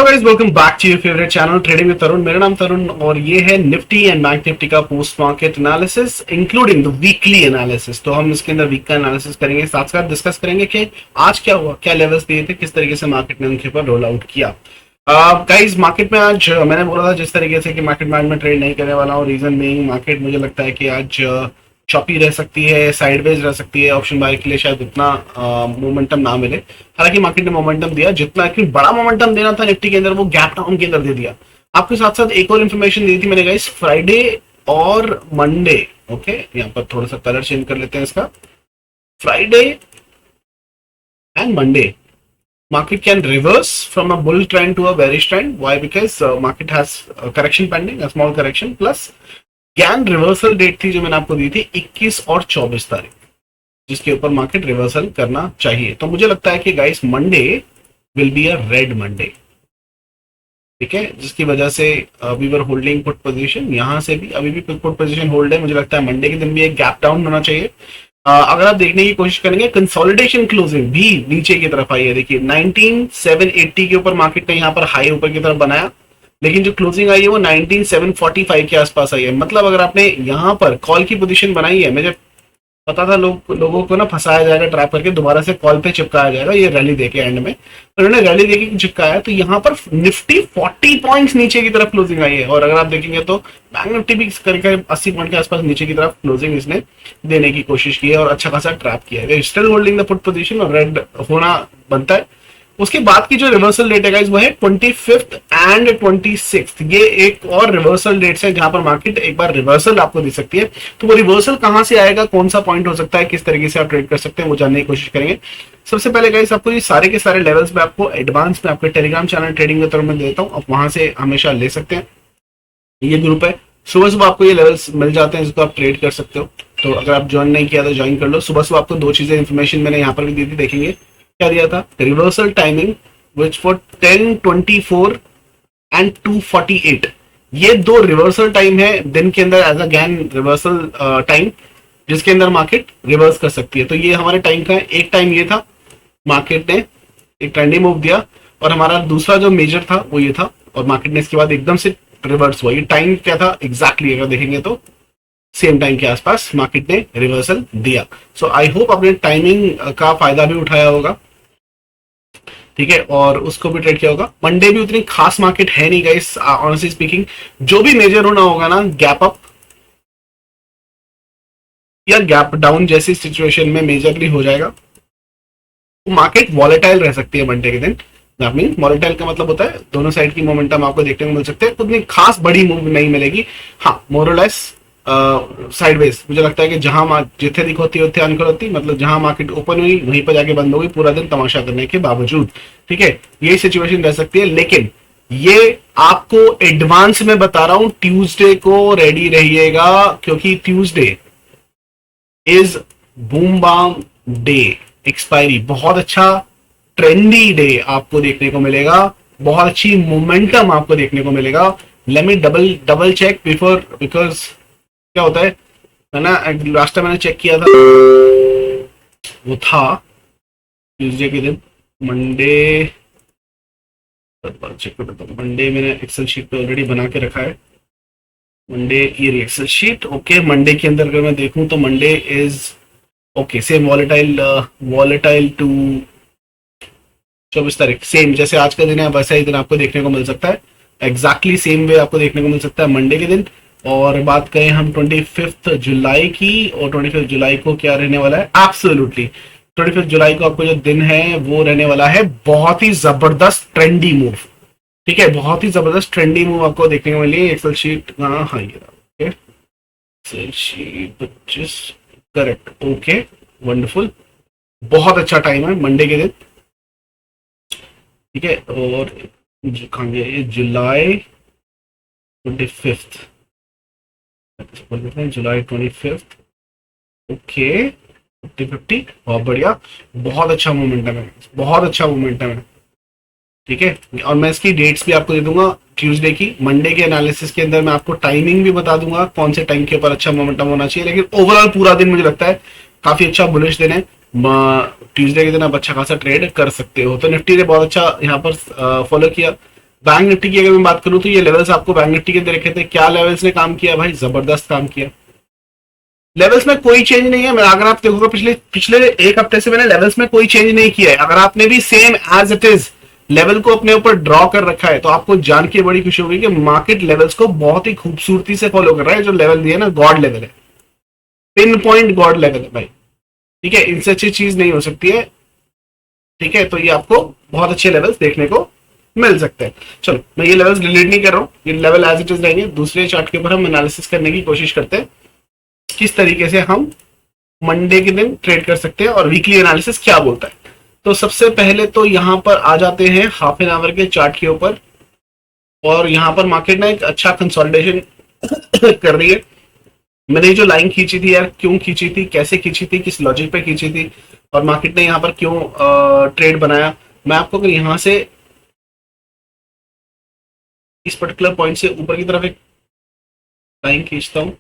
Guys, welcome back to your favourite channel trading with Tarun. मेरा नाम तरुण और ये है निफ्टी एंड बैंक निफ्टी का post market analysis including the weekly analysis. तो हम इसके अंदर वीक का एनालिसिस करेंगे, साथ साथ डिस्कस करेंगे कि आज क्या हुआ, क्या लेवल्स दिए थे, किस तरीके से मार्केट ने उनके ऊपर रोल आउट किया। गाइस, मार्केट में आज मैंने बोला था जिस तरीके से कि मार्केट में ट्रेड नहीं करने वाला हूँ, रीजन बीइंग मार्केट मुझे लगता है कि आज चॉपी रह सकती है, साइडवेज रह सकती है। ऑप्शन बाय के लिए शायद उतना मोमेंटम ना मिले। हालांकि मार्केट ने मोमेंटम दिया, जितना कि बड़ा मोमेंटम देना था निफ्टी के अंदर वो गैप डाउन के अंदर दे दिया। आपके साथ साथ एक और इन्फॉर्मेशन दी थी मैंने गाइस, फ्राइडे और मंडे। ओके, यहाँ पर थोड़ा सा कलर चेंज कर लेते हैं इसका। Friday and Monday market can reverse from a bull trend to a bearish trend. Why? Because market has correction pending, a small correction, plus can reversal date थी जो मैंने आपको दी थी 21 और 24 तारीख, जिसके ऊपर मार्केट रिवर्सल करना चाहिए। तो मुझे लगता है कि guys Monday will be a red Monday, ठीक है, जिसकी वजह से we were holding put position. यहां से भी अभी भी पुट पोजीशन होल्ड है। मुझे लगता है मंडे के दिन भी एक गैप डाउन होना चाहिए। अगर आप देखने की कोशिश करेंगे, कंसोलिडेशन क्लोजिंग भी नीचे की तरफ आई है। देखिए 19780 के ऊपर मार्केट ने यहाँ पर हाई ऊपर की तरफ बनाया, लेकिन जो क्लोजिंग आई है वो 19745 के आसपास आई है। मतलब अगर आपने यहाँ पर कॉल की पोजीशन बनाई है, मुझे पता था लोगों को ना फंसाया जाएगा, ट्रैप करके दोबारा से कॉल पे चिपकाया जाएगा ये रैली देके एंड में। उन्होंने रैली देके चिपकाया तो यहाँ पर निफ्टी 40 पॉइंट्स नीचे की तरफ क्लोजिंग आई है। और अगर आप देखेंगे तो बैंक निफ्टी भी करके 80 पॉइंट के आसपास नीचे की तरफ क्लोजिंग इसने देने की कोशिश की है और अच्छा खासा ट्रैप किया है। Still holding the put position और रेड होना बनता है। उसके बाद की जो रिवर्सल डेट है गाइस वो है 25 एंड 26। ये एक और रिवर्सल डेट्स है जहां पर मार्केट एक बार रिवर्सल आपको दे सकती है। तो वो रिवर्सल कहां से आएगा, कौन सा पॉइंट हो सकता है, किस तरीके से आप ट्रेड कर सकते हैं, वो जानने की कोशिश करेंगे। सबसे पहले गाइस आपको ये सारे के सारे लेवल्स में आपको एडवांस में आपके टेलीग्राम चैनल ट्रेडिंग के तरफ में देता हूँ, आप वहां से हमेशा ले सकते हैं। ये ग्रुप है, सुबह सुबह आपको ये लेवल्स मिल जाते हैं जिसको आप ट्रेड कर सकते हो। तो अगर आप ज्वाइन नहीं किया तो ज्वाइन कर लो। सुबह सुबह आपको दो चीजें इन्फॉर्मेशन मैंने यहाँ पर भी दी थी, देखेंगे क्या दिया था। Reversal timing which for 10:24 and 2:48, ये दो रिवर्सल टाइम है दिन के अंदर एज अगेन रिवर्सल टाइम, जिसके अंदर मार्केट रिवर्स कर सकती है। तो ये हमारे टाइम का है। एक टाइम ये था, मार्केट ने एक ट्रेंडिंग मूव दिया, और हमारा दूसरा जो मेजर था वो ये था, और मार्केट ने इसके बाद एकदम से रिवर्स हुआ। ये टाइम क्या था एग्जैक्टली अगर देखेंगे तो सेम टाइम के आसपास मार्केट ने रिवर्सल दिया। सो आई होप आपने टाइमिंग का फायदा भी उठाया होगा, ठीक है, और उसको भी ट्रेड किया होगा। मंडे भी उतनी खास मार्केट है नहीं गाइस, ऑनेस्टली स्पीकिंग। जो भी मेजर होना होगा ना, गैप अप या गैप डाउन जैसी सिचुएशन में मेजरली हो जाएगा। तो मार्केट वॉलेटाइल रह सकती है मंडे के दिन। वॉलेटाइल का मतलब होता है दोनों साइड की मोमेंटम आपको देखने को मिल सकते हैं। उतनी खास बड़ी मूव नहीं मिलेगी, हाँ मोरलेस साइडवेज। मुझे लगता है कि जहां जिथे दिख होती है अनकल होती, मतलब जहां मार्केट ओपन हुई वहीं पर जाके बंद हो गई पूरा दिन तमाशा करने के बावजूद, ठीक है, यही सिचुएशन रह सकती है। लेकिन ये आपको एडवांस में बता रहा हूं, ट्यूसडे को रेडी रहिएगा, क्योंकि Tuesday is boom bam day, expiry. बहुत अच्छा ट्रेंडी डे आपको देखने को मिलेगा, बहुत अच्छी मोमेंटम आपको देखने को मिलेगा। Let me double check before, because क्या होता है ना, लास्ट टाइम मैंने चेक किया था वो था ट्यूसडे के दिन। मंडे चेक करता हूँ, मंडे मैंने एक्सेल शीट पे ऑलरेडी बना के रखा है। मंडे ये एक्सेल शीट, ओके। मंडे के अंदर अगर मैं देखूं तो Monday is okay, same volatile to 24 तारीख, सेम जैसे आज का दिन है वैसा ही दिन आपको देखने को मिल सकता है। एग्जैक्टली सेम वे आपको देखने को मिल सकता है मंडे के दिन। और बात करें हम 25 जुलाई की, और 25 जुलाई को क्या रहने वाला है, एब्सोल्युटली 25 जुलाई को आपको जो दिन है वो रहने वाला है बहुत ही जबरदस्त ट्रेंडी मूव, ठीक है, बहुत ही जबरदस्त ट्रेंडी मूव आपको देखने को मिली। एक्सेल शीट हाँ ये okay, Excel sheet 25 correct, okay wonderful, बहुत अच्छा टाइम है मंडे के दिन, ठीक है। और कहाँ गया ये, जुलाई 25, जुलाई 25, ओके 50-50, बहुत बढ़िया, बहुत अच्छा मोमेंटम है, बहुत अच्छा मोमेंटम है, ठीक है। और मैं इसकी डेट्स भी आपको दे दूंगा ट्यूसडे की। मंडे के एनालिसिस के अंदर मैं आपको टाइमिंग भी बता दूंगा कौन से टाइम के ऊपर अच्छा मोमेंटम होना चाहिए। लेकिन ओवरऑल पूरा दिन मुझे लगता है काफी अच्छा बुलिश दिन है। ट्यूसडे के दिन आप अच्छा खासा ट्रेड कर सकते हो। तो निफ्टी ने बहुत अच्छा यहाँ पर फॉलो किया। बैंक निफ्टी की अगर मैं बात करूं तो ये लेवल्स आपको बैंक निफ्टी के दे रखे थे। क्या लेवल्स ने काम किया भाई, जबरदस्त काम किया। लेवल्स में कोई चेंज नहीं है। मैं अगर आप देखोगे पिछले पिछले एक हफ्ते से मैंने लेवल्स में कोई चेंज नहीं किया है। अगर आपने भी same as it is level को अपने ऊपर ड्रॉ कर रखा है तो आपको जान के बड़ी खुशी होगी कि मार्केट लेवल्स को बहुत ही खूबसूरती से फॉलो कर रहा है। जो लेवल दिया ना, गॉड लेवल है, पिन पॉइंट गॉड लेवल है भाई। ठीक है, इनसे अच्छी चीज नहीं हो सकती है। ठीक है, तो ये आपको बहुत अच्छे लेवल्स देखने को मिल सकते हैं। चलो, मैं ये लेवल्स डिलीट नहीं कर रहा हूँ, ये लेवल एज इट इज रहेंगे। दूसरे चार्ट के ऊपर हम एनालिसिस करने की कोशिश करते हैं किस तरीके से हम मंडे के दिन ट्रेड कर सकते हैं और वीकली एनालिसिस क्या बोलता है। तो सबसे पहले तो यहां पर आ जाते हैं हाफ एन आवर के चार्ट के ऊपर, और यहां पर मार्केट ने एक अच्छा कंसोलिडेशन कर रही है। मैंने जो लाइन खींची थी यार, क्यों खींची थी, कैसे खींची थी, किस लॉजिक पे खींची थी, और मार्केट ने यहां पर क्यों ट्रेड बनाया, मैं आपको अगर यहां से इस पर्टिकुलर पॉइंट से ऊपर की तरफ एक लाइन खींचता हूं,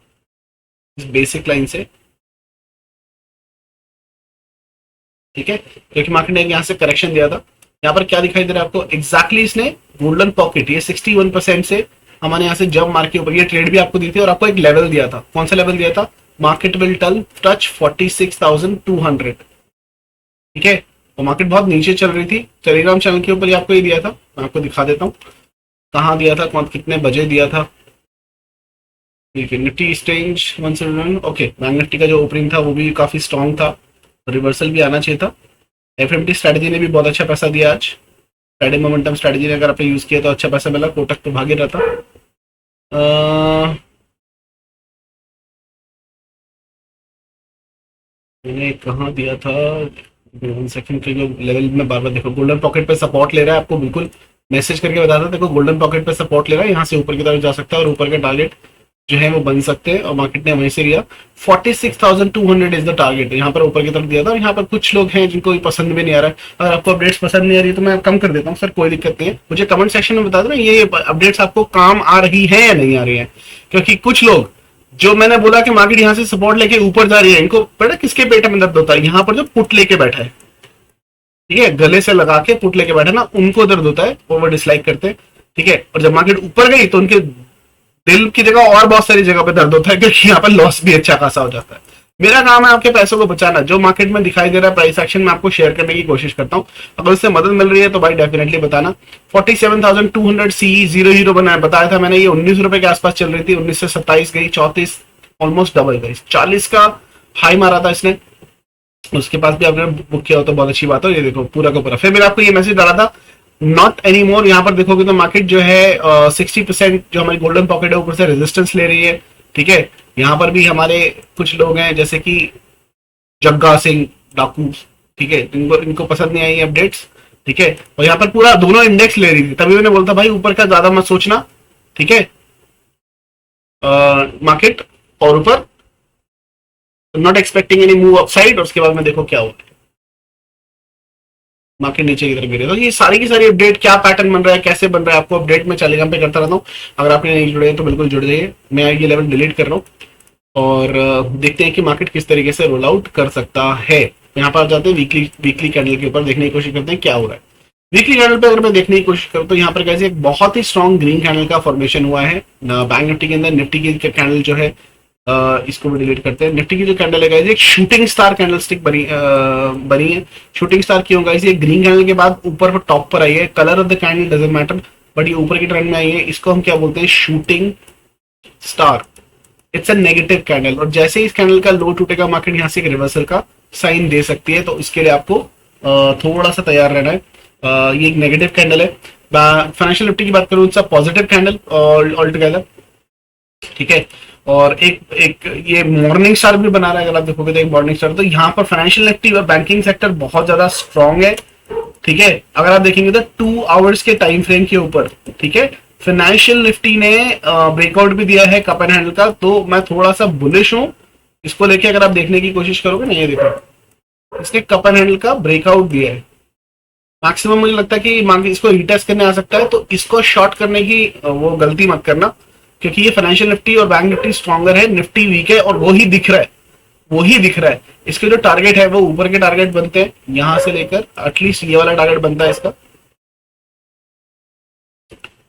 इस बेसिक लाइन से, ठीक है, क्योंकि मार्केट ने यहां से करेक्शन दिया था। यहाँ पर क्या दिखाई दे रहा है आपको, एग्जैक्टली इसने गोल्डन पॉकेट, ये 61% से हमारे यहाँ से जब मार्केट ऊपर, ये ट्रेड भी आपको दी थी और आपको एक लेवल दिया था। कौन सा लेवल दिया था, मार्केट विल टच 46,200। ठीक है, तो मार्केट बहुत नीचे चल रही थी। टेलीग्राम चैनल के ऊपर आपको ये दिया था, मैं आपको दिखा देता हूँ कहाँ दिया था, कौन कितने बजे दिया था। ठीक है, Nifty exchange 171, okay, bank Nifty का जो ओपनिंग था वो भी काफी स्ट्रॉन्ग था, रिवर्सल भी आना चाहिए था। एफएमटी स्ट्रेटजी ने भी बहुत अच्छा पैसा दिया आज। फ्राइडे मोमेंटम स्ट्रेटजी ने अगर आपने यूज किया तो अच्छा पैसा मिला। कोटक तो भागे रहा था। मैंने कहाँ दिया था, 1 सेकंड के जो लेवल में बार बार देखो, गोल्डन पॉकेट पे सपोर्ट ले रहा है, आपको बिल्कुल मैसेज करके बता था, देखो गोल्डन पॉकेट पे सपोर्ट ले रहा है, यहाँ से ऊपर की तरफ जा सकता है और ऊपर के टारगेट जो है वो बन सकते हैं, और मार्केट ने वहीं से लिया। 46,200 इज द टारगेट, यहाँ पर ऊपर की तरफ दिया था। और यहाँ पर कुछ लोग हैं जिनको पसंद भी नहीं आ रहा है। अगर आपको अपडेट्स पसंद नहीं आ रही है तो मैं कम कर देता हूँ सर, कोई दिक्कत नहीं है। मुझे कमेंट सेक्शन में बता देना ये अपडेट्स आपको काम आ रही है या नहीं आ रही है, क्योंकि कुछ लोग जो मैंने बोला कि मार्केट यहाँ से सपोर्ट लेके ऊपर जा रही है, इनको पता किसके पेट में दर्द होता है, यहाँ पर जो पुट लेके बैठा है, ठीक है, गले से लगा के पुट लेके बैठा ना, उनको दर्द होता है, वो डिसलाइक करते हैं। ठीक है, और जब मार्केट ऊपर गई तो उनके दिल की जगह और बहुत सारी जगह पे दर्द होता है, क्योंकि यहाँ पर लॉस भी अच्छा खासा हो जाता है। मेरा काम है आपके पैसों को बचाना। जो मार्केट में दिखाई दे रहा है प्राइस एक्शन में आपको शेयर करने की कोशिश करता हूँ। अगर उससे मदद मिल रही है तो भाई डेफिनेटली बताना। 47,200 सी जीरो हीरो बनाया, बताया था मैंने, ये 19 रुपए के आसपास चल रही थी, 19 से 27 गई, 34, ऑलमोस्ट डबल गई, 40 का हाई मारा था इसने। उसके पास भी आपने बुक किया हो तो बहुत अच्छी बात है। ये देखो पूरा का पूरा, फिर मैंने आपको ये मैसेज डाला था, नॉट एनी मोर। यहाँ पर देखोगे तो मार्केट जो है 60% जो हमारी गोल्डन पॉकेट है ऊपर से रेजिस्टेंस ले रही है। ठीक है, यहाँ पर भी हमारे कुछ लोग हैं जैसे कि जग्गा सिंह डाकू, ठीक है, इनको इनको पसंद नहीं आई अपडेट्स। ठीक है, और यहाँ पर पूरा दोनों इंडेक्स ले रही थी, तभी मैंने बोलता भाई ऊपर का ज्यादा मत सोचना। ठीक है, मार्केट और ऊपर not expecting any move upside, और उसके बाद में देखो क्या हुआ, मार्केट नीचे की तरफ गिरे। तो ये सारी की सारी अपडेट, क्या पैटर्न बन रहा है, कैसे बन रहा है, आपको अपडेट में टेलीग्राम पे करता रहता हूँ। अगर आपने नहीं जुड़े हैं तो बिल्कुल जुड़ जाइए। मैं ये लेवल डिलीट कर रहा हूँ और देखते हैं कि मार्केट किस तरीके से रोल आउट कर सकता है। यहाँ पर जाते हैं वीकली कैंडल के ऊपर, देखने की कोशिश करते हैं क्या हो रहा है। वीकली कैंडल पे अगर मैं देखने की कोशिश करूँ तो यहाँ पर कैसे एक बहुत ही स्ट्रॉन्ग ग्रीन कैंडल का फॉर्मेशन हुआ है बैंक निफ्टी के अंदर। निफ्टी की कैंडल जो है इसको भी डिलीट करते हैं। निफ्टी की जो कैंडल है गाइस, एक शूटिंग स्टार कैंडल स्टिक बनी है। शूटिंग स्टार क्यों गाइस, ये ग्रीन कैंडल के बाद ऊपर पर टॉप पर आई है। Colour of the candle doesn't matter, but ये ऊपर की ट्रेंड में आई है। इसको हम क्या बोलते हैं, shooting star. It's a negative candle, और जैसे ही इस कैंडल का लो टूटेगा मार्केट यहाँ से एक रिवर्सल का साइन दे सकती है। तो इसके लिए आपको थोड़ा सा तैयार रहना है। ये एक नेगेटिव कैंडल है। फाइनेंशियल निफ्टी की बात करूं, it's a positive candle all together. ठीक है, और एक ये मॉर्निंग स्टार भी बना रहा है। अगर आप देखोगे तो एक मॉर्निंग स्टार, तो यहाँ पर फाइनेंशियल निफ्टी और बैंकिंग सेक्टर बहुत ज्यादा स्ट्रॉन्ग है। ठीक है, अगर आप देखेंगे तो 2 आवर्स के टाइम फ्रेम के ऊपर, ठीक है, फाइनेंशियल निफ्टी ने ब्रेकआउट भी दिया है कप एंड हैंडल का। तो मैं थोड़ा सा बुलिश हूं इसको लेके। अगर आप देखने की कोशिश करोगे ना, ये देखो इसने कप एंड हैंडल का ब्रेकआउट दिया है। मैक्सिमम मुझे लगता है कि मार्केट इसको रिटेस्ट करने आ सकता है, तो इसको शॉर्ट करने की वो गलती मत करना, क्योंकि ये फाइनेंशियल निफ्टी और बैंक निफ्टी स्ट्रॉन्गर है, निफ्टी वीक है, और वही दिख रहा है, वही दिख रहा है। इसके जो टारगेट है वो ऊपर के टारगेट बनते हैं, यहां से लेकर एटलीस्ट ये वाला टारगेट बनता है इसका।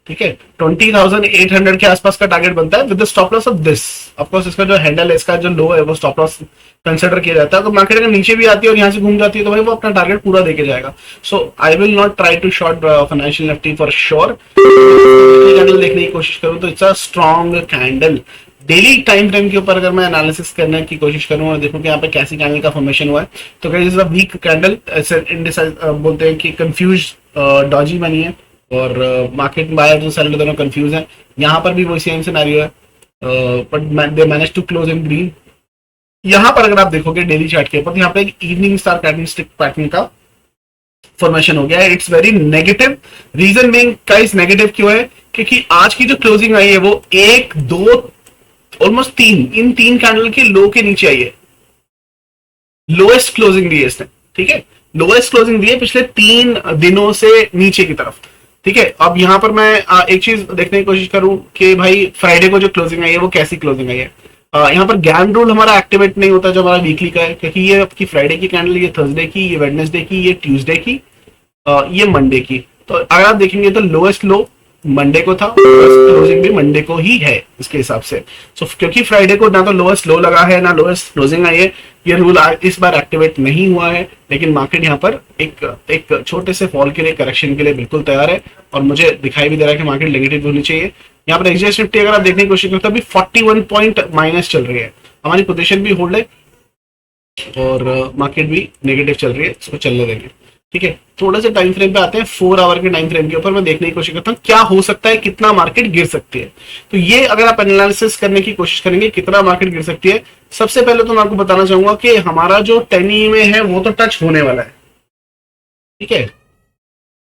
ठीक है, 20,800 के आसपास का टारगेट बनता है with the stop loss of this. Of course इसका जो हैंडल है, इसका जो लो है वो स्टॉप लॉस कंसिडर किया जाता है। तो मार्केट अगर नीचे भी आती है और यहाँ से घूम जाती है तो भाई वो अपना टारगेट पूरा देके जाएगा। So I will not try to short financial Nifty for sure. Candle देखने की कोशिश करूँ तो it's a strong candle. Daily time frame के ऊपर अगर मैं एनालिसिस करने की कोशिश करूं और देखूं कि यहाँ पे कैसी कैंडल का फॉर्मेशन हुआ है, तो guys is a weak candle, ऐसे इंडिसाइड बोलते हैं कि कंफ्यूज डॉजी बनी है और मार्केट बायर और सेलर दोनों कंफ्यूज हैं। यहाँ पर भी वही सेम सिनेरियो है, but they manage to close in green. यहाँ पर अगर आप देखोगे डेली चार्ट के ऊपर, तो यहाँ पे एक इवनिंग स्टार कैंडलस्टिक पैटर्न का फॉर्मेशन हो गया है। It's very negative. Reason being guys negative क्यों है, क्योंकि आज की जो क्लोजिंग आई है वो एक दो ऑलमोस्ट तीन, इन तीन कैंडल के लो के नीचे आई है। लोएस्ट क्लोजिंग दी है इसने, ठीक है, लोएस्ट क्लोजिंग दी है पिछले 3 दिनों से नीचे की तरफ। ठीक है, अब यहां पर मैं एक चीज देखने की कोशिश करूं कि भाई फ्राइडे को जो क्लोजिंग आई है वो कैसी क्लोजिंग आई है। यहाँ पर गैन रूल हमारा एक्टिवेट नहीं होता जो हमारा वीकली का है, क्योंकि ये आपकी फ्राइडे की कैंडल, ये थर्सडे की, ये वेडनेसडे की, ये ट्यूसडे की, ये मंडे की। तो अगर आप देखेंगे तो लोएस्ट लो मंडे को था, क्लोजिंग भी मंडे को ही है इसके हिसाब से। सो क्योंकि फ्राइडे को ना तो लोएस्ट लो लगा है ना लोएस्ट क्लोजिंग आई है, ये रूल इस बार एक्टिवेट नहीं हुआ है। लेकिन मार्केट यहाँ पर एक छोटे से फॉल के लिए, करेक्शन के लिए बिल्कुल तैयार है और मुझे दिखाई भी दे रहा है कि मार्केट नेगेटिव होनी चाहिए। यहाँ पर एक्सचेंज निफ्टी अगर आप देखने की कोशिश करते हैं, अभी 41 पॉइंट माइनस चल रही है, हमारी पोजीशन भी होल्ड है और मार्केट भी नेगेटिव चल रही है, इसको चलने देंगे। ठीक है, थोड़ा सा टाइम फ्रेम पे आते हैं, 4 आवर के टाइम फ्रेम के ऊपर मैं देखने की कोशिश करता हूँ क्या हो सकता है, कितना मार्केट गिर सकती है। तो ये अगर आप एनालिसिस करने की कोशिश करेंगे कितना मार्केट गिर सकती है, सबसे पहले तो मैं आपको बताना चाहूंगा कि हमारा जो 10 EMA है वो तो टच होने वाला है। ठीक है,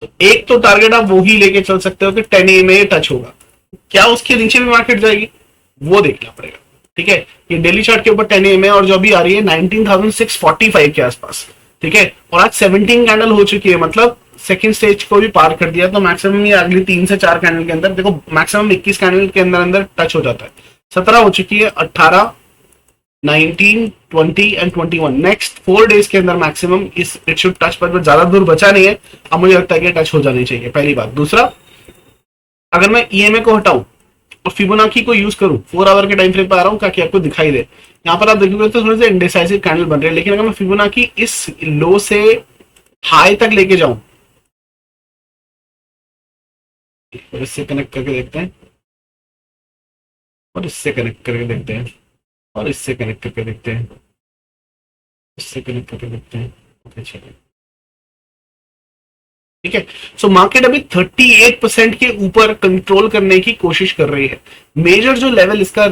तो एक तो टारगेट आप वो ही लेके चल सकते हो कि 10 EMA टच होगा, क्या उसके नीचे भी मार्केट जाएगी वो देखना पड़ेगा। ठीक है, ये डेली चार्ट के ऊपर 10 EMA और जो अभी आ रही है 19,645 के आसपास। ठीक है, और आज 17 कैंडल हो चुकी है, मतलब सेकंड स्टेज को भी पार कर दिया। तो मैक्सिमम ये अगली 3 से 4 कैंडल के अंदर, देखो मैक्सिमम 21 कैंडल के अंदर अंदर टच हो जाता है। 17 हो चुकी है, 18, 19, 20 एंड 21, नेक्स्ट 4 डेज के अंदर मैक्सिमम इस इट शुड टच, पर ज्यादा दूर बचा नहीं है। अब मुझे लगता है कि टच हो जानी चाहिए, पहली बात। दूसरा, अगर मैं ईएमए को हटाऊं और फिबोनाची को यूज करूं, 4 आवर के टाइम फ्रेम पे आ रहा हूं ताकि आपको दिखाई दे। यहाँ पर आप देखोगे तो थोड़े से इंडिसाइसिव कैंडल बन रहे हैं, लेकिन अगर मैं फिबोनाची इस लो से हाई तक लेके जाऊं और इससे कनेक्ट करके देखते हैं, और इससे कनेक्ट करके देखते हैं, और इससे कनेक्ट करके देखते हैं, इससे कनेक्ट करके देखते हैं। ओके चलिए, ठीक है। सो मार्केट अभी 38% के ऊपर कंट्रोल करने की कोशिश कर रही है। मेजर जो लेवल इसका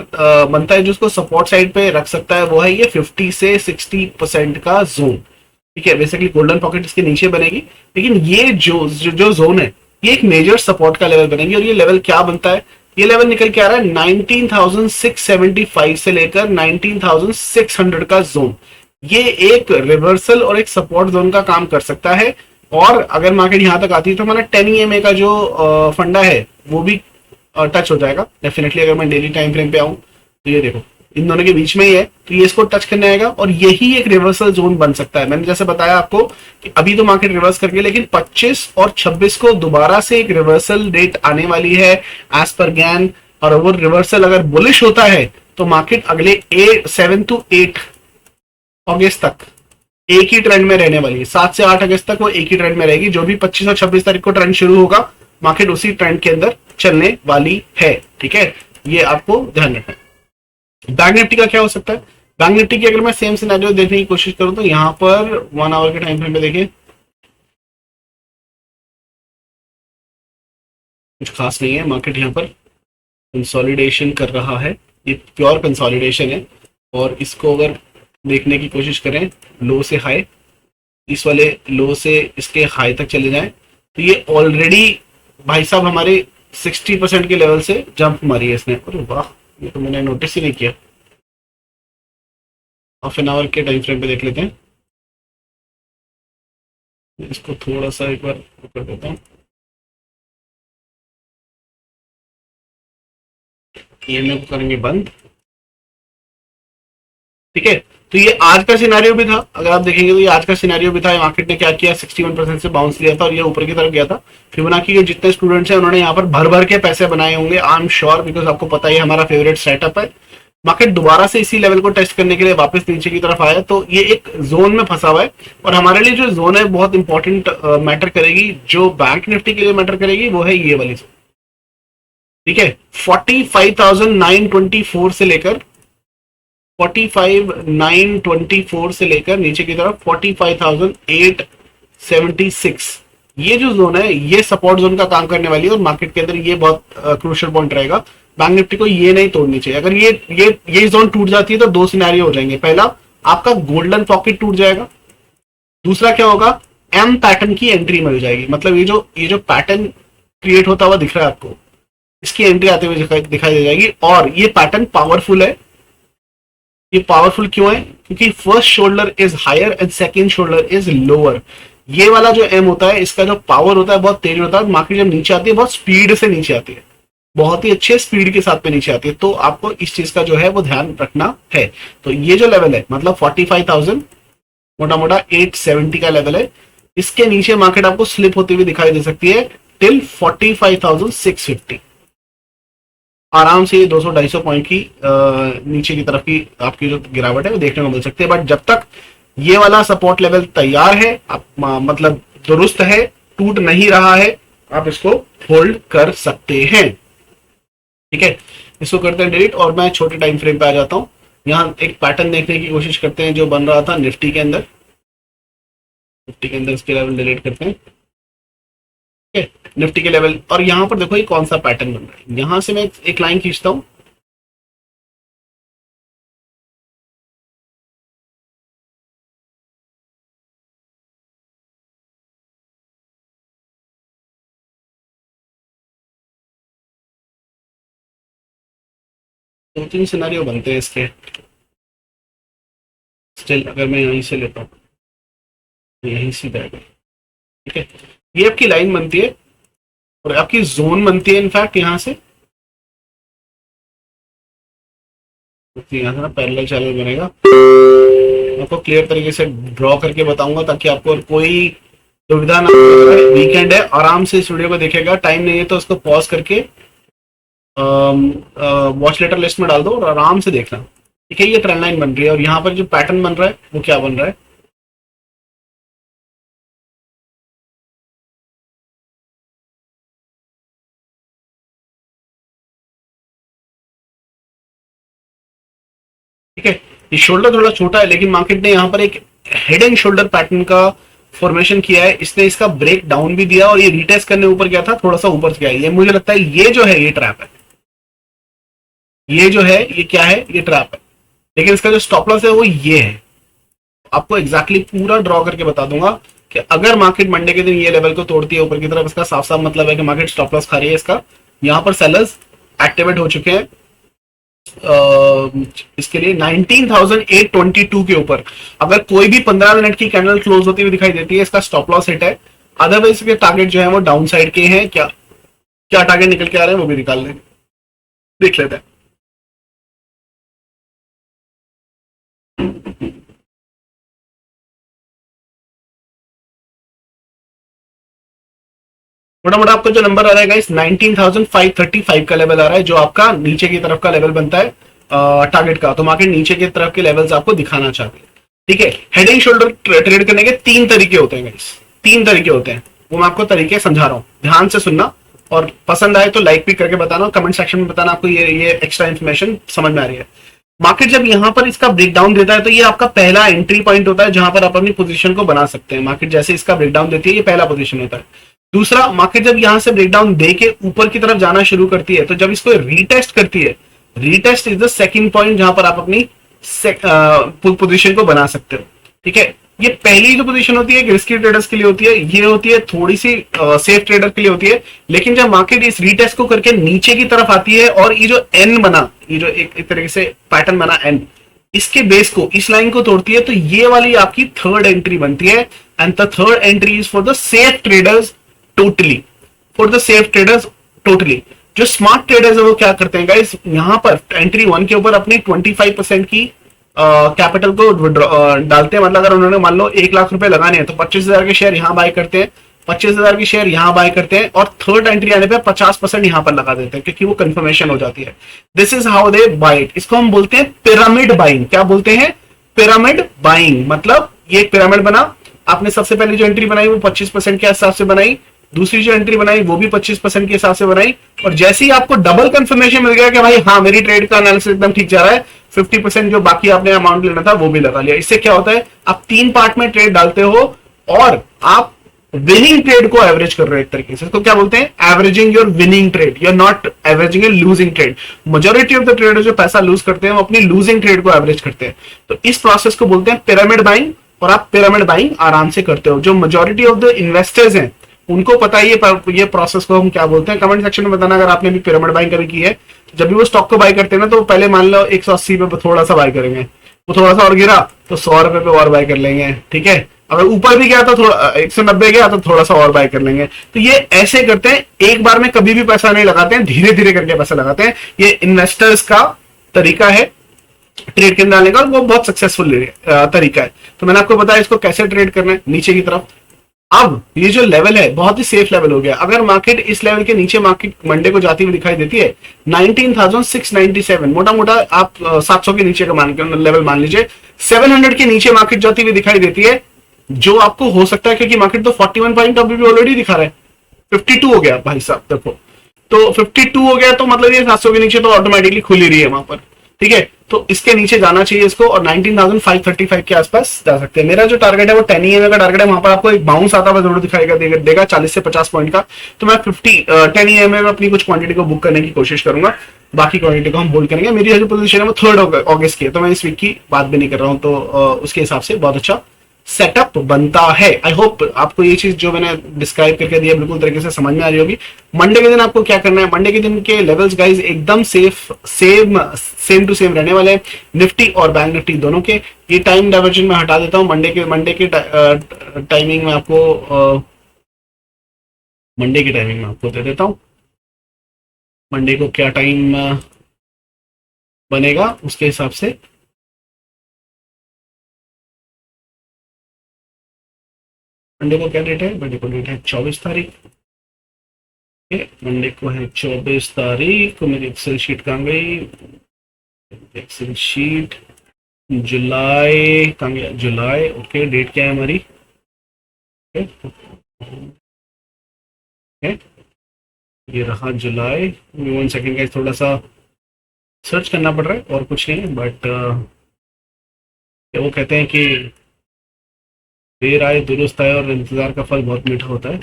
बनता है, जो उसको सपोर्ट साइड पे रख सकता है, वो है ये 50 से 60% का जोन। ठीक है, बेसिकली गोल्डन पॉकेट इसके नीचे बनेगी, लेकिन ये जो जोन है ये एक मेजर सपोर्ट का लेवल बनेगी। और ये लेवल क्या बनता है, ये लेवल निकल के आ रहा है 19,675 से लेकर 19,600 का जोन। ये एक रिवर्सल और एक सपोर्ट जोन का काम कर सकता है। और अगर मार्केट यहां तक आती है तो हमारा 10 EMA का जो फंडा है वो भी टच हो जाएगा डेफिनेटली। अगर मैं डेली टाइम फ्रेम पे आऊं तो ये देखो इन दोनों के बीच में ही है, तो ये इसको टच करने आएगा और यही एक रिवर्सल जोन बन सकता है। मैंने जैसे बताया आपको कि अभी तो मार्केट रिवर्स करके, लेकिन 25 और 26 को दोबारा से एक रिवर्सल डेट आने वाली है एज पर गैन। और वो रिवर्सल अगर बुलिश होता है तो मार्केट अगले 7 to 8 अगस्त तक एक ही ट्रेंड में रहने वाली है। 7 से 8 अगस्त तक वो एक ही ट्रेंड में रहेगी। जो भी 25 और 26 तारीख को ट्रेंड शुरू होगा, मार्केट उसी ट्रेंड के अंदर चलने वाली है। ठीक है, ये आपको ध्यान रखना है। बैंक निफ्टी का क्या हो सकता है, बैंक निफ्टी की अगर मैं सेम सिनेरियो देखने की कोशिश करूं तो यहां पर 1 आवर के टाइम फ्रेम में देखिए, कुछ खास नहीं है। मार्केट यहां पर कंसोलिडेशन कर रहा है, ये प्योर कंसोलिडेशन है। और इसको अगर देखने की कोशिश करें लो से हाई, इस वाले लो से इसके हाई तक चले जाएं, तो ये ऑलरेडी भाई साहब हमारे 60% के लेवल से जंप मारी है इसने। अरे वाह, ये तो मैंने नोटिस ही नहीं किया। हाफ एन आवर के टाइम फ्रेम पे देख लेते हैं, इसको थोड़ा सा एक बार कर देता हूँ। ईएमए को करेंगे बंद। ठीक है, तो ये आज का सिनेरियो भी था, अगर आप देखेंगे तो ये आज का सिनेरियो भी था। मार्केट ने क्या किया, 61% से बाउंस लिया था और ये ऊपर की तरफ गया था। फिबोनाची के जितने स्टूडेंट्स हैं उन्होंने यहाँ पर भर भर के पैसे बनाए होंगे, आई एम श्योर, बिकॉज आपको पता ही हमारा फेवरेट सेटअप है। मार्केट दोबारा से इसी लेवल को टेस्ट करने के लिए वापस नीचे की तरफ आया, तो ये एक जोन में फंसा हुआ है। और हमारे लिए जो जोन है बहुत इंपॉर्टेंट मैटर करेगी, जो बैंक निफ्टी के लिए मैटर करेगी वो है ये वाली जोन, ठीक है। 45,924 से लेकर 45,924 से लेकर नीचे की तरफ 45,876, ये जो जोन है ये सपोर्ट जोन का काम करने वाली है। और मार्केट के अंदर ये बहुत क्रूशियल पॉइंट रहेगा, बैंक निफ्टी को ये नहीं तोड़नी चाहिए। अगर ये जोन टूट जाती है तो दो सिनेरियो हो जाएंगे। पहला, आपका गोल्डन पॉकेट टूट जाएगा। दूसरा क्या होगा, एम पैटर्न की एंट्री मिल जाएगी। मतलब ये जो पैटर्न क्रिएट होता हुआ दिख रहा है आपको, इसकी एंट्री आते हुए दिखाई दे जाएगी। और ये पैटर्न पावरफुल है। ये पावरफुल क्यों है, क्योंकि first shoulder is higher and second shoulder is lower. ये वाला जो एम होता है, इसका जो पावर होता है बहुत तेज होता है। मार्केट जब नीचे आती है बहुत स्पीड से नीचे आती है, बहुत ही अच्छे स्पीड के साथ में नीचे आती है। तो आपको इस चीज का जो है वो ध्यान रखना है। तो ये जो लेवल है, मतलब 45,000 मोटा मोटा 870 का लेवल है, इसके नीचे मार्केट आपको स्लिप होती हुई दिखाई दे सकती है टिल 45,650। आराम से 200-250 पॉइंट की नीचे की तरफ की आपकी जो गिरावट है वो देखने को मिल सकती है। बट जब तक ये वाला सपोर्ट लेवल तैयार है, आप मतलब दुरुस्त है, टूट नहीं रहा है, आप इसको होल्ड कर सकते हैं, ठीक है। इसको करते हैं डिलीट और मैं छोटे टाइम फ्रेम पे आ जाता हूं। यहां एक पैटर्न देखने की कोशिश करते हैं जो बन रहा था निफ्टी के अंदर। निफ्टी के अंदर इसके लेवल डिलीट करते हैं, निफ्टी के लेवल। और यहां पर देखो ये कौन सा पैटर्न बन रहा है। यहां से मैं एक लाइन खींचता हूं, दो तीन सिनेरियो बनते हैं इसके। स्टिल अगर मैं यहीं से लेता हूं, यहीं से जाएगा, ठीक है। ये आपकी लाइन बनती है और आपकी जोन बनती है इनफैक्ट यहां से। यहाँ से ना पैरेलल चैनल बनेगा, आपको क्लियर तरीके से ड्रॉ करके बताऊंगा ताकि आपको कोई दुविधा ना हो। वीकेंड है, आराम से इस वीडियो को देखेगा। टाइम नहीं है तो उसको पॉज करके वॉच लेटर लिस्ट में डाल दो और आराम से देखना, ठीक है। ये ट्रेंड लाइन बन रही है और यहाँ पर जो पैटर्न बन रहा है वो क्या बन रहा है, ठीक है। ये शोल्डर थोड़ा छोटा है लेकिन मार्केट ने यहाँ पर एक हेड एंड शोल्डर पैटर्न का फॉर्मेशन किया है। इसने इसका ब्रेक डाउन भी दिया और ये रिटेस्ट करने ऊपर गया था, थोड़ा सा ऊपर गया है। ये मुझे लगता है ये जो है ये ट्रैप है, ये जो है ये क्या है, ये ट्रैप है। लेकिन इसका जो स्टॉप लॉस है वो ये है। आपको एग्जैक्टली पूरा ड्रॉ करके बता दूंगा कि अगर मार्केट मंडे के दिन ये लेवल को तोड़ती है ऊपर की तरफ, इसका साफ साफ मतलब है कि मार्केट स्टॉप लॉस खा रही है इसका। यहाँ पर सेलर्स एक्टिवेट हो चुके हैं इसके लिए 19,822 के ऊपर। अगर कोई भी 15 मिनट की कैंडल क्लोज होती हुई दिखाई देती है, इसका स्टॉप लॉस हिट है। अदरवाइज के टारगेट जो है वो डाउन साइड के हैं। क्या क्या टारगेट निकल के आ रहे हैं वो भी निकाल लेंगे, देख लेते हैं। मोटा मोटा आपको जो नंबर आ रहा है गाइस 19,535 का लेवल आ रहा है, जो आपका नीचे की तरफ का लेवल बनता है टारगेट का। तो मार्केट नीचे की तरफ के लेवल्स आपको दिखाना चाहते हैं, ठीक है। हेड एंड शोल्डर ट्रेड करने के तीन तरीके होते हैं गाइस, तीन तरीके होते हैं। वो मैं आपको तरीके समझा रहा हूं, ध्यान से सुनना और पसंद आए तो लाइक भी करके बताना, कमेंट सेक्शन में बताना आपको ये एक्स्ट्रा इन्फॉर्मेशन समझ में आ रही है। मार्केट जब यहां पर इसका ब्रेकडाउन देता है तो ये आपका पहला एंट्री पॉइंट होता है जहां पर आप अपनी पोजीशन को बना सकते हैं। मार्केट जैसे इसका ब्रेकडाउन देती है ये पहला पोजीशन होता है। दूसरा, मार्केट जब यहां से ब्रेकडाउन दे के ऊपर की तरफ जाना शुरू करती है तो जब इसको रीटेस्ट करती है, retest is the second point जहां पर आप अपनी पोजीशन को बना सकते हो, ठीक है। ये पहली जो पोजीशन होती है रिस्की ट्रेडर्स के लिए होती है, ये होती है थोड़ी सी सेफ ट्रेडर के लिए होती है। लेकिन जब मार्केट इस रीटेस्ट को करके नीचे की तरफ आती है और ये जो एन बना, ये जो एक तरीके से पैटर्न बना एन, इसके बेस को, इस लाइन को तोड़ती है तो ये वाली आपकी थर्ड एंट्री बनती है। And the third entry is for the safe traders totally, for the safe traders totally. जो स्मार्ट ट्रेडर्स है वो क्या करते हैं गाइस, यहां पर एंट्री 1 के ऊपर अपनी 25% की कैपिटल को डालते हैं, मतलब अगर उन्होंने मान लो 1 लाख रुपए लगाने हैं तो 25,000 के शेयर यहाँ बाय करते हैं, 25,000 की शेयर यहाँ बाय करते हैं, और थर्ड एंट्री आने पे 50% यहाँ पर लगा देते हैं, क्योंकि वो कंफर्मेशन हो जाती है। This is how they buy it. इसको हम बोलते हैं पिरामिड बाइंग। क्या बोलते हैं? Pyramid buying. मतलब ये एक पिरामिड बना, आपने सबसे पहले जो एंट्री बनाई वो 25% के हिसाब से बनाई, दूसरी जो एंट्री बनाई वो भी 25% के हिसाब से बनाई, और जैसे ही आपको डबल कंफर्मेशन मिल गया कि भाई हाँ मेरी ट्रेड का एनालिसिस एकदम ठीक जा रहा है, 50% जो बाकी आपने अमाउंट लेना था वो भी लगा लिया। इससे क्या होता है, आप 3 पार्ट में ट्रेड डालते हो और आप विनिंग ट्रेड को एवरेज कर रहे हो एक तरीके से। इसको क्या बोलते हैं? Averaging your winning trade. You are not averaging your losing trade. Majority of the trader जो पैसा लूज करते हैं वो अपनी लूजिंग ट्रेड को एवरेज करते हैं। तो इस प्रोसेस को बोलते हैं पिरामिड बाइंग, और आप पिरामिड बाइंग आराम से करते हो। जो मेजॉरिटी ऑफ द इन्वेस्टर्स हैं उनको पता है ये प्रोसेस को हम क्या बोलते हैं। कमेंट सेक्शन में बताना अगर आपने भी पिरामिड बाइंग कभी की है। जब भी वो स्टॉक को बाय करते हैं ना, तो पहले मान लो 180 पे थोड़ा सा बाय करेंगे, वो थोड़ा सा और गिरा तो 100 रुपए पे और बाय कर लेंगे, ठीक है। अगर ऊपर भी गया तो थोड़ा 190 गया तो थोड़ा सा और बाय कर लेंगे। तो ये ऐसे करते हैं, एक बार में कभी भी पैसा नहीं लगाते हैं, धीरे धीरे करके पैसा लगाते हैं। ये इन्वेस्टर्स का तरीका है ट्रेड के अंदर आने का, और वो बहुत सक्सेसफुल तरीका है। तो मैंने आपको बताया इसको कैसे ट्रेड करना है नीचे की तरफ। अब ये जो लेवल है बहुत ही सेफ लेवल हो गया। अगर मार्केट इस लेवल के नीचे मार्केट मंडे को जाती हुई दिखाई देती है 19,697, मोटा मोटा आप 700 के नीचे का लेवल मान लीजिए, 700 के नीचे मार्केट जाती हुई दिखाई देती है, जो आपको हो सकता है क्योंकि मार्केट तो 41 पॉइंट अभी भी ऑलरेडी दिखा रहा है, 52 हो गया भाई साहब देखो, तो 52 हो गया तो मतलब ये 700 के नीचे तो ऑटोमेटिकली खुल ही रही है वहां पर, ठीक है। तो इसके नीचे जाना चाहिए इसको, और 19,535 के आसपास जा सकते हैं। मेरा जो टारगेट है वो 10 EMA का टारगेट है, वहां पर आपको एक बाउंस आता हुआ जरूर दिखाएगा, देगा 40 से 50 पॉइंट का। तो मैं 10 EMA में अपनी कुछ क्वांटिटी को बुक करने की कोशिश करूंगा, बाकी क्वांटिटी को हम होल्ड करेंगे। मेरी जो पोजीशन है वो 3 अगस्त की है, तो मैं इस वीक की बात भी नहीं कर रहा हूं, तो उसके हिसाब से बहुत अच्छा सेटअप बनता है। आई होप आपको ये चीज जो मैंने डिस्क्राइब करके दिया बिल्कुल तरीके से समझ में आ रही होगी। मंडे के दिन आपको क्या करना है, मंडे के दिन के लेवल्स गाइस एकदम सेम टू सेम रहने वाले हैं, निफ्टी और बैंक निफ्टी दोनों के। ये टाइम डाइवर्जन में हटा देता हूं, मंडे के टाइमिंग में आपको मंडे की टाइमिंग में आपको दे देता हूं। मंडे को क्या टाइम बनेगा उसके हिसाब से मंडे को क्या डेट है, मंडे को डेट है 24 तारीख, मंडे को है 24 तारीख। मेरी एक्सेल शीट कहाँ गई, एक्सेल शीट जुलाई कहाँ गया, जुलाई, ओके। डेट क्या है हमारी, ये रहा जुलाई। 1 सेकेंड का थोड़ा सा सर्च करना पड़ रहा है और कुछ नहीं है, बट वो कहते हैं कि देर आए दुरुस्त आए, और इंतजार का फल बहुत मीठा होता है।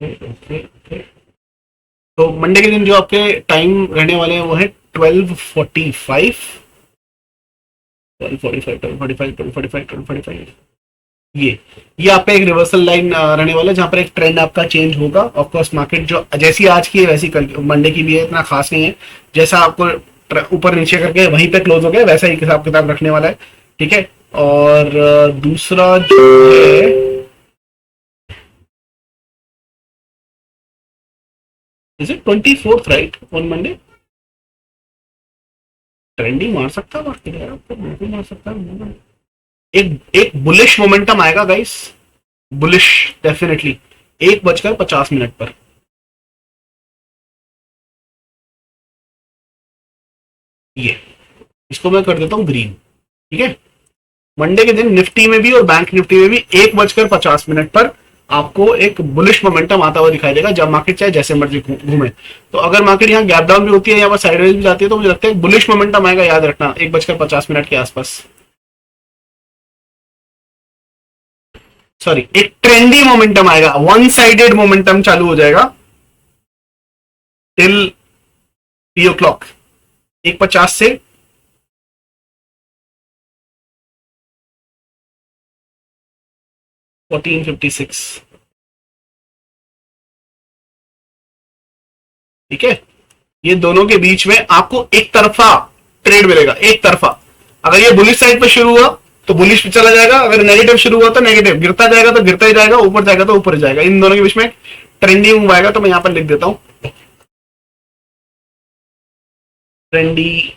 Okay okay. तो मंडे के दिन जो आपके टाइम रहने वाले हैं वो है 12:45, 12:45, 12:45, 12:45, 12:45। ये आपका एक रिवर्सल लाइन रहने वाला है, जहां पर एक ट्रेंड आपका चेंज होगा। ऑफकोर्स मार्केट जो जैसी आज की है वैसी कल मंडे की भी है, इतना खास नहीं है। जैसा आपको ऊपर नीचे करके वहीं पे क्लोज हो गया वैसा ही हिसाब किताब रखने वाला है, ठीक है। और दूसरा जो है is it 24th right on Monday, trending मार सकता है मार्केट यार, आपको बिल्कुल मार सकता है। एक बुलिश मोमेंटम आएगा गाइस, बुलिश डेफिनेटली 1:50 पर। ये इसको मैं कर देता हूं ग्रीन, ठीक है। मंडे के दिन निफ्टी में भी और बैंक निफ्टी में भी 1:50 पर आपको एक बुलिश मोमेंटम आता हुआ दिखाई देगा, जब मार्केट चाहे जैसे मर्जी घूमे। तो अगर मार्केट यहाँ गैप डाउन भी होती है, यहाँ पर साइडवेज भी जाती है, तो मुझे लगता है बुलिश मोमेंटम आएगा, याद रखना 1:50 के आसपास। सॉरी, एक ट्रेंडी मोमेंटम आएगा, वन साइडेड मोमेंटम चालू हो जाएगा टिल 3 o'clock, 1:50 से 14:56, ठीक है। ये दोनों के बीच में आपको एक तरफा ट्रेड मिलेगा, एक तरफा। अगर ये बुलिश साइड पर शुरू हुआ तो बुलिश पे चला जाएगा, अगर नेगेटिव शुरू हुआ तो नेगेटिव, गिरता जाएगा तो गिरता ही जाएगा, ऊपर जाएगा तो ऊपर जाएगा। इन दोनों के बीच में ट्रेंडिंग मूव आएगा, तो मैं यहां पर लिख देता हूं ट्रेंडी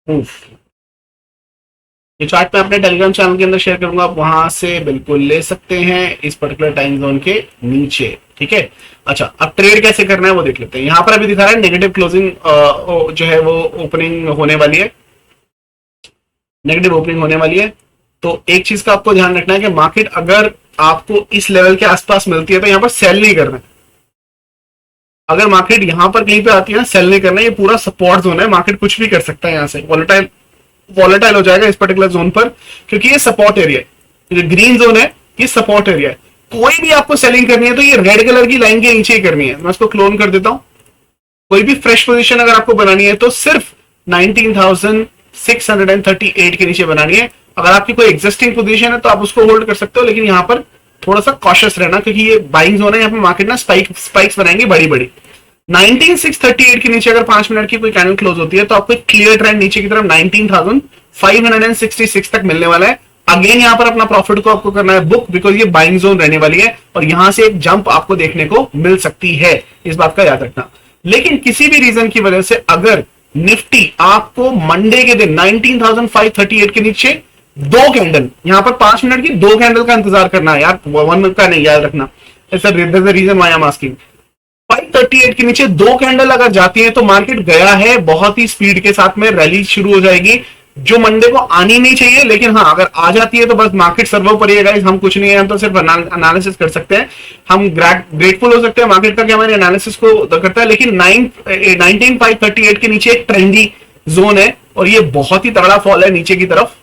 मूव। ये चार्ट मैं अपने टेलीग्राम चैनल के अंदर शेयर करूंगा, आप वहां से बिल्कुल ले सकते हैं इस पर्टिकुलर टाइम जोन के नीचे। ठीक है, अच्छा अब ट्रेड कैसे करना है वो देख लेते हैं। यहां पर अभी दिखा रहा है नेगेटिव क्लोजिंग जो है वो ओपनिंग होने वाली है, नेगेटिव ओपनिंग होने वाली है। तो एक चीज का आपको ध्यान रखना है कि मार्केट अगर आपको इस लेवल के आसपास मिलती है तो यहां पर सेल नहीं करना है। अगर मार्केट यहां पर कहीं पे आती है ना, सेल नहीं करना है। ये पूरा सपोर्ट जोन है, मार्केट कुछ भी कर सकता है, यहां से वॉलेटाइल हो जाएगा इस पर्टिकुलर जोन पर, क्योंकि ये सपोर्ट एरिया है। जो ग्रीन जोन है ये सपोर्ट एरिया है। कोई भी आपको सेलिंग करनी है तो ये रेड कलर की लाइन के नीचे ही करनी है। मैं इसको क्लोन कर देता हूं। कोई भी फ्रेश पोजीशन अगर आपको बनानी है तो सिर्फ 19,638 के नीचे बनानी है। अगर आपकी कोई एग्जिस्टिंग पोजीशन है तो आप उसको होल्ड कर सकते हो, लेकिन यहां पर थोड़ा सा कॉशियस रहना, क्योंकि ये बाइंग जोन है। यहाँ पे मार्केट ना स्पाइक्स बनाएंगे बड़ी बड़ी। 19,638 के नीचे अगर 5 मिनट की कोई कैंडल क्लोज होती है तो आपको एक क्लियर ट्रेंड नीचे की तरफ 19,566 तक मिलने वाला है। अगेन यहां पर अपना प्रॉफिट को आपको करना है बुक, बिकॉज ये बाइंग जोन रहने वाली है और यहां से एक जंप आपको देखने को मिल सकती है, इस बात का याद रखना। लेकिन किसी भी रीजन की वजह से अगर निफ्टी आपको मंडे के दिन 19,538 के नीचे दो कैंडल, यहां पर 5 मिनट की दो कैंडल का इंतजार करना है यार, 1 मिनट का नहीं, याद रखना। Reason why I am asking. 538 के नीचे दो कैंडल अगर जाती है तो मार्केट गया है, बहुत ही स्पीड के साथ में रैली शुरू हो जाएगी, जो मंडे को आनी नहीं चाहिए। लेकिन हाँ, अगर आ जाती है तो बस मार्केट सर्वोपरि है गाइस, हम कुछ नहीं है, हम तो सिर्फ एनालिसिस कर सकते हैं। हम ग्रेटफुल हो सकते हैं मार्केट का कि हमारे एनालिसिस को करता है। लेकिन 19,538 के नीचे एक ट्रेंडी जोन है और ये बहुत ही तगड़ा फॉल है नीचे की तरफ।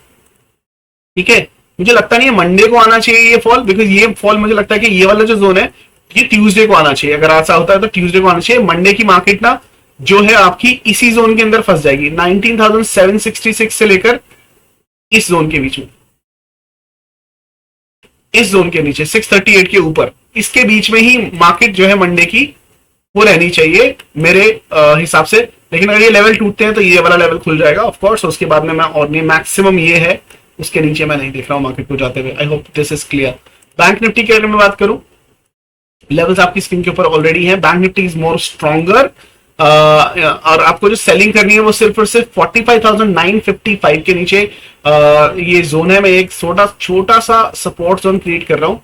ठीक है, मुझे लगता नहीं है मंडे को आना चाहिए ये फॉल, बिकॉज ये फॉल मुझे लगता है कि ये वाला जो जोन है ये ट्यूसडे को आना चाहिए। अगर ऐसा होता है तो ट्यूसडे को आना चाहिए। मंडे की मार्केट ना जो है आपकी इसी जोन के अंदर फंस जाएगी, 19,766 से लेकर इस जोन के बीच में, इस जोन के नीचे 638 के ऊपर, इसके बीच में ही मार्केट जो है मंडे की वो रहनी चाहिए मेरे हिसाब से। लेकिन अगर ये लेवल टूटते हैं तो ये वाला लेवल खुल जाएगा ऑफ कोर्स, उसके बाद में मैं और नहीं, मैक्सिमम ये है, उसके नीचे मैं नहीं देख रहा हूं मार्केट को जाते हुए। I hope this is clear. Bank Nifty की अगर मैं बात करूं, लेवल्स आपकी स्क्रीन के ऊपर ऑलरेडी है। Bank Nifty is more stronger और आपको जो सेलिंग करनी है वो सिर्फ और सिर्फ 45,955 के नीचे ये जोन है। मैं एक छोटा सा सपोर्ट जोन क्रिएट कर रहा हूं।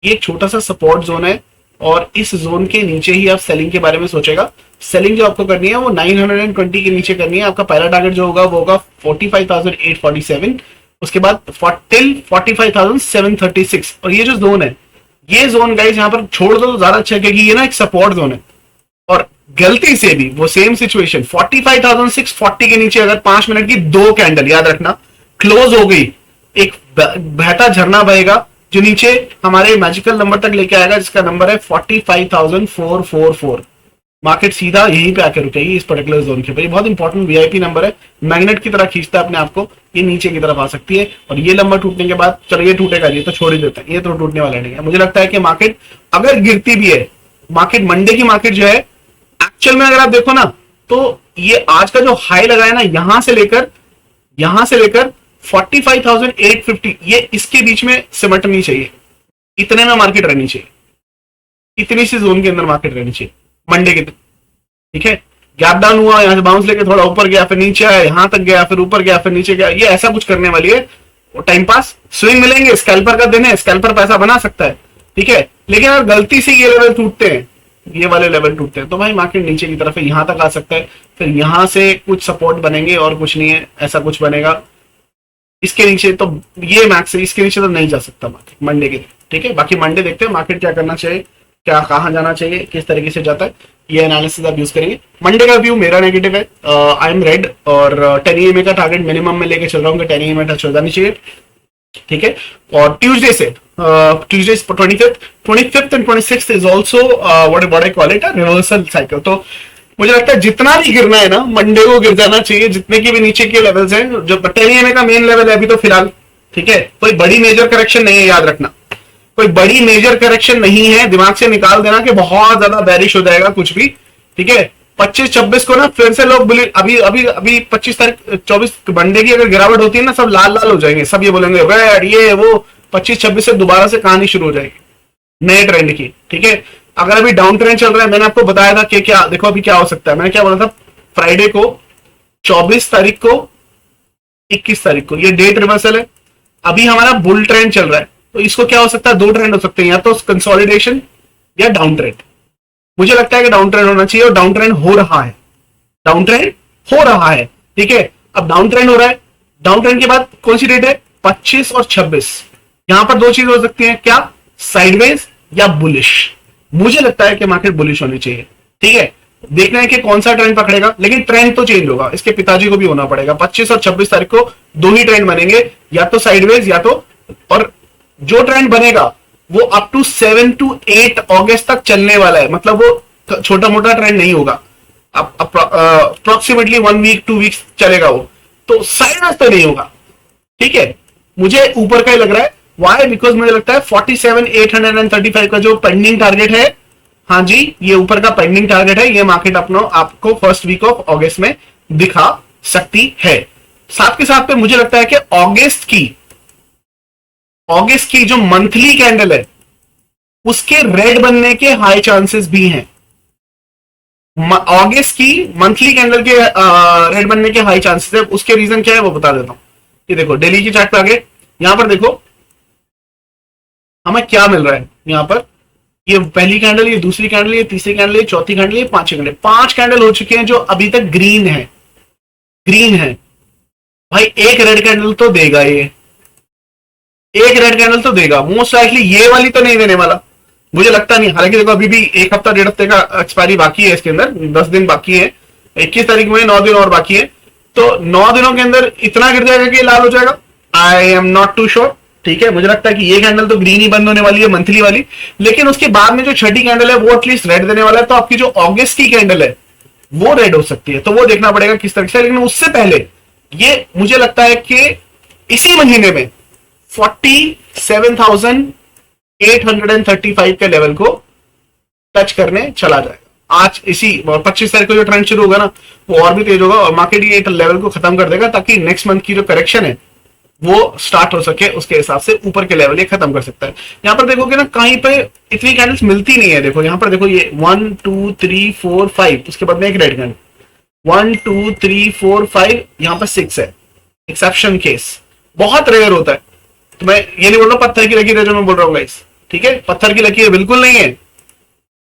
ये एक छोटा सा सपोर्ट जोन है और इस जोन के नीचे ही आप सेलिंग के बारे में सोचेगा। सेलिंग जो आपको करनी है वो 920 के नीचे करनी है। आपका पहला टारगेट जो होगा वो होगा 45,847, उसके बाद टिल 45,736। और ये जो जोन है, ये जोन गाइस यहां पर छोड़ दो तो ज्यादा अच्छा है, क्योंकि ये ना एक सपोर्ट जोन है। और गलती से भी वो सेम सिचुएशन 45,640 के नीचे अगर 5 मिनट की दो कैंडल, याद रखना, क्लोज हो गई, एक बहता झरना बहेगा जो नीचे हमारे मैजिकल नंबर तक लेके आएगा, जिसका नंबर है 45,444। मार्केट सीधा यहीं पे आकर रुकेगी इस पर्टिकुलर जोन के ऊपर। ये बहुत इंपॉर्टेंट वीआईपी नंबर है, मैग्नेट की तरह खींचता है अपने आप को। ये नीचे की तरफ आ सकती है और ये नंबर टूटने के बाद, चलो ये टूटेगा, ये तो छोड़ ही देते हैं, ये तो टूटने वाला नहीं है। मुझे लगता है कि मार्केट अगर गिरती भी है, मार्केट मंडे की मार्केट जो है एक्चुअल में अगर आप देखो ना, तो ये आज का जो हाई लगाया ना, यहां से लेकर 45,850, ये इसके बीच में सिमटनी चाहिए। इतने में मार्केट रहनी चाहिए, इतनी सी जोन के अंदर मार्केट रहनी चाहिए मंडे के दिन। ठीक है, गैप डाउन हुआ, यहां से बाउंस लेके थोड़ा ऊपर गया, फिर नीचे आया, यहां तक गया, फिर ऊपर गया, फिर नीचे गया, ये ऐसा कुछ करने वाली है। टाइम पास स्विंग मिलेंगे, स्कैल्पर का दिन है, स्कैल्पर पैसा बना सकता है। ठीक है, लेकिन अगर गलती से ये लेवल टूटते हैं, ये वाले लेवल टूटते हैं, तो भाई मार्केट नीचे की तरफ है, यहां तक आ सकता है, फिर यहां से कुछ सपोर्ट बनेंगे और कुछ नहीं है, ऐसा कुछ बनेगा। इसके नीचे तो ये मैक्स है, इसके नीचे तो नहीं जा सकता मार्केट मंडे के दिन। ठीक है, बाकी मंडे देखते हैं मार्केट क्या करना चाहिए, क्या कहां जाना चाहिए, किस तरीके से जाता है, ये एनालिसिस आप यूज करेंगे। मंडे का व्यू मेरा नेगेटिव है, आई एम रेड और 10 EMA का टारगेट मिनिमम में लेके चल रहा हूँ कि 10 EMA टच हो जानी चाहिए। ठीक है, और ट्यूसडे से Tuesday 25th and 26th is also what I call it a reversal cycle. तो मुझे लगता है जितना भी गिरना है ना, मंडे को गिर जाना चाहिए, जितने की भी नीचे के लेवल्स हैं। जो 10 EMA का मेन लेवल है अभी तो फिलहाल, ठीक है, कोई बड़ी मेजर करेक्शन नहीं है, याद रखना, कोई बड़ी मेजर करेक्शन नहीं है, दिमाग से निकाल देना कि बहुत ज्यादा बैरिश हो जाएगा कुछ भी। ठीक है, 25-26 को ना फिर से लोग बोले, अभी 25 तारीख 24 मंडे की अगर गिरावट होती है ना, सब लाल लाल हो जाएंगे, सब ये बोलेंगे रेड ये वो। 25-26 से दोबारा से कहानी शुरू हो जाएगी नए ट्रेंड की। ठीक है, अगर अभी डाउन ट्रेंड चल रहा है, मैंने आपको बताया था कि क्या, देखो अभी क्या हो सकता है, मैंने क्या बोला था फ्राइडे को 24 तारीख को, 21 तारीख को, ये डेट रिवर्सल है। अभी हमारा बुल ट्रेंड चल रहा है, तो इसको क्या हो सकता है, दो ट्रेंड हो सकते हैं, या तो कंसोलिडेशन या डाउन ट्रेंड। मुझे लगता है कि डाउन ट्रेंड होना चाहिए, और डाउन ट्रेंड हो रहा है, डाउन ट्रेंड हो रहा है। ठीक है, अब डाउन ट्रेंड हो रहा है, डाउन ट्रेंड के बाद कौन सी डेट है, 25 और 26। यहां पर दो चीज हो सकती है, क्या, साइडवेज या बुलिश। मुझे लगता है कि मार्केट बुलिश होनी चाहिए। ठीक है, देखना है कि कौन सा ट्रेंड पकड़ेगा, लेकिन ट्रेंड तो चेंज होगा, इसके पिताजी को भी होना पड़ेगा। 25 और 26 तारीख को दो ही ट्रेंड बनेंगे, या तो साइडवेज या तो, और जो ट्रेंड बनेगा वो अप टू 7 to 8 अगस्त तक चलने वाला है। मतलब वो छोटा मोटा ट्रेंड नहीं होगा, अप्रोक्सीमेटली 1 वीक 2 वीक्स चलेगा वो, तो साइडवेज तो नहीं होगा। ठीक है, मुझे ऊपर का ही लग रहा है। वाई, बिकॉज मुझे लगता है 47,835 का जो पेंडिंग टारगेट है, हाँ जी, ये ऊपर का पेंडिंग टारगेट है, ये मार्केट अपना आपको फर्स्ट वीक ऑफ अगस्त में दिखा सकती है। साथ के साथ पे मुझे लगता है कि अगस्त की जो मंथली कैंडल है उसके रेड बनने के हाई चांसेस भी हैं। अगस्त की मंथली कैंडल के रेड बनने के हाई चांसेस है। उसके रीजन क्या है वो बता देता हूं। ये देखो डेली की चार्ट पे आगे, यहां पर देखो हमें क्या मिल रहा है। यहां पर ये पहली कैंडल, ये दूसरी कैंडल, ये तीसरी कैंडल, ये चौथी कैंडल, ये पांचवी कैंडल, 5 कैंडल हो चुके हैं जो अभी तक ग्रीन है। ग्रीन है भाई, एक रेड कैंडल तो देगा, ये एक रेड कैंडल तो देगा मोस्ट लाइकली। ये वाली तो नहीं देने वाला, मुझे लगता नहीं। हालांकि देखो अभी भी एक हफ्ता 1.5 हफ्ते का एक्सपायरी बाकी है, इसके अंदर 10 दिन बाकी है, 21 तारीख में 9 दिन और बाकी है। तो 9 दिनों के अंदर इतना गिर जाएगा कि लाल हो जाएगा, I am not too sure. ठीक है, मुझे लगता है कि ये कैंडल तो ग्रीन ही बंद होने वाली है, मंथली वाली, लेकिन उसके बाद में जो छठी कैंडल है वो एटलीस्ट रेड देने वाला है। तो आपकी जो अगस्त की कैंडल है वो रेड हो सकती है, तो वो देखना पड़ेगा किस तरह से। लेकिन उससे पहले ये मुझे लगता है कि इसी महीने में 47,835 के लेवल को टच करने चला जाएगा। आज इसी 25 तारीख को जो ट्रेंड शुरू होगा ना, वो और भी तेज होगा और मार्केट ये लेवल को खत्म कर देगा, ताकि नेक्स्ट मंथ की जो करेक्शन है वो स्टार्ट हो सके, उसके हिसाब से ऊपर के लेवल ये खत्म कर सकता है। यहां पर देखोगे ना, कहीं पे इतनी कैंडल्स मिलती नहीं है। देखो यहां पर देखो, ये 1 2 3 4 5, उसके बाद में एक रेड कैंडल, 1 2 3 4 5, यहां पर 6 है। एक्सेप्शन केस, बहुत रेयर होता है। तो मैं ये नहीं बोल रहा पत्थर की लकीर है जो मैं बोल रहा हूँ गाइस, ठीक है, पत्थर की लकीर बिल्कुल नहीं है।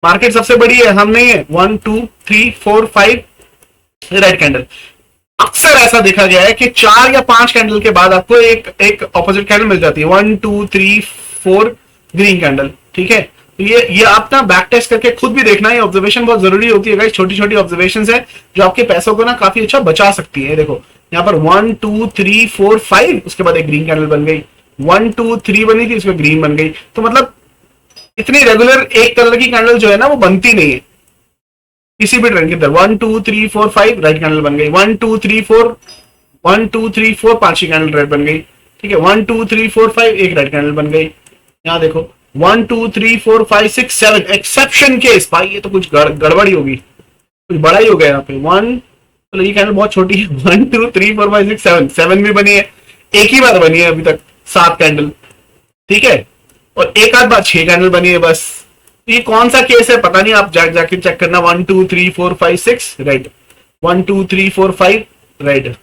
मार्केट सबसे बड़ी है, हम नहीं है। 1 2 3 4 5 रेड कैंडल। अक्सर ऐसा देखा गया है कि 4 या 5 कैंडल के बाद आपको एक ऑपोजिट कैंडल मिल जाती है। 1 2 3 4 ग्रीन कैंडल। ठीक है, तो ये आप ना बैक टेस्ट करके खुद भी देखना है। ऑब्जर्वेशन बहुत जरूरी होती है गाइस, छोटी छोटी ऑब्जर्वेशन है जो आपके पैसों को ना काफी अच्छा बचा सकती है। देखो यहाँ पर 1 2 3 4 5, उसके बाद एक ग्रीन कैंडल बन गई, 1 2 3 बनी थी, उसमें ग्रीन बन गई। तो मतलब इतनी रेगुलर एक कलर की कैंडल जो है ना वो बनती नहीं है किसी भी ट्रेंड के अंदर। 1 2 3 4 5 रेड कैंडल बन गई, 1 2 3 4 1 2 3 4 पांचवी कैंडल रेड बन गई। ठीक है, 1 2 3 4 5 एक रेड कैंडल बन गई। यहाँ देखो 1 2 3 4 5 6 7 एक्सेप्शन केस। भाई ये तो कुछ गड़बड़ी होगी, कुछ बड़ा ही हो गया यहाँ पे। 1, तो ये कैंडल बहुत छोटी है। 1 2 3 4 5 6 7, 7 भी बनी है, एक ही बार बनी है अभी तक 7 कैंडल। ठीक है, और एक आध बार 6 कैंडल बनी है बस। ये कौन सा केस है पता नहीं, आप जाके चेक करना। 1 2 3 4 5 6 रेड, 1 2 3 4 5 रेड।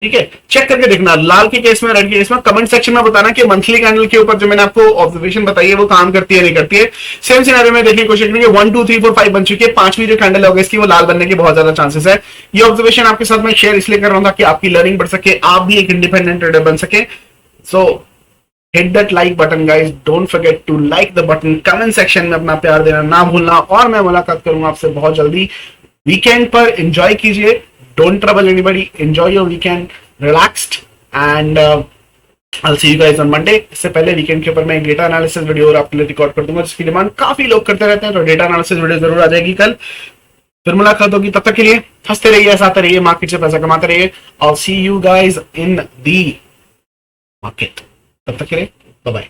ठीक है, चेक करके देखना लाल के केस में, रेड के केस में। कमेंट सेक्शन में बताना कि मंथली कैंडल के ऊपर जो मैंने आपको ऑब्जर्वेशन बताई है वो काम करती है नहीं करती है। सेम सिनेरियो में देखने की कोशिश करेंगे। 1 2 3 4 5 बन चुकी है, पांचवी जो कैंडल होगी इसकी वो लाल बनने के बहुत ज्यादा चांसेस है। ये ऑब्जर्वेशन आपके साथ मैं शेयर इसलिए कर रहा हूं ताकि आपकी लर्निंग बढ़ सके, आप भी एक इंडिपेंडेंट ट्रेडर बन सके। सो hit that like button guys, don't forget to like the button, comment section में अपना प्यार देना ना भूलना, और मैं मुलाकात करूंगा आपसे बहुत जल्दी। वीकेंड पर एंजॉय कीजिए, don't trouble anybody, enjoy your weekend, relaxed, and I'll see you guys on Monday। इससे पहले वीकेंड के ऊपर मैं एक डेटा एनालिसिस वीडियो और आपके लिए रिकॉर्ड कर दूंगा, जिसकी डिमांड काफी लोग करते रहते हैं, तो डेटा एनालिसिस वीडियो जरूर आ जाएगी कल। फिर मुलाकात होगी, तब तक के लिए हंसते रहिए, हंसाते रहिए, मार्केट से पैसा कमाते रहिए। I'll see you guys in the market। तब तक के लिए बाय बाय।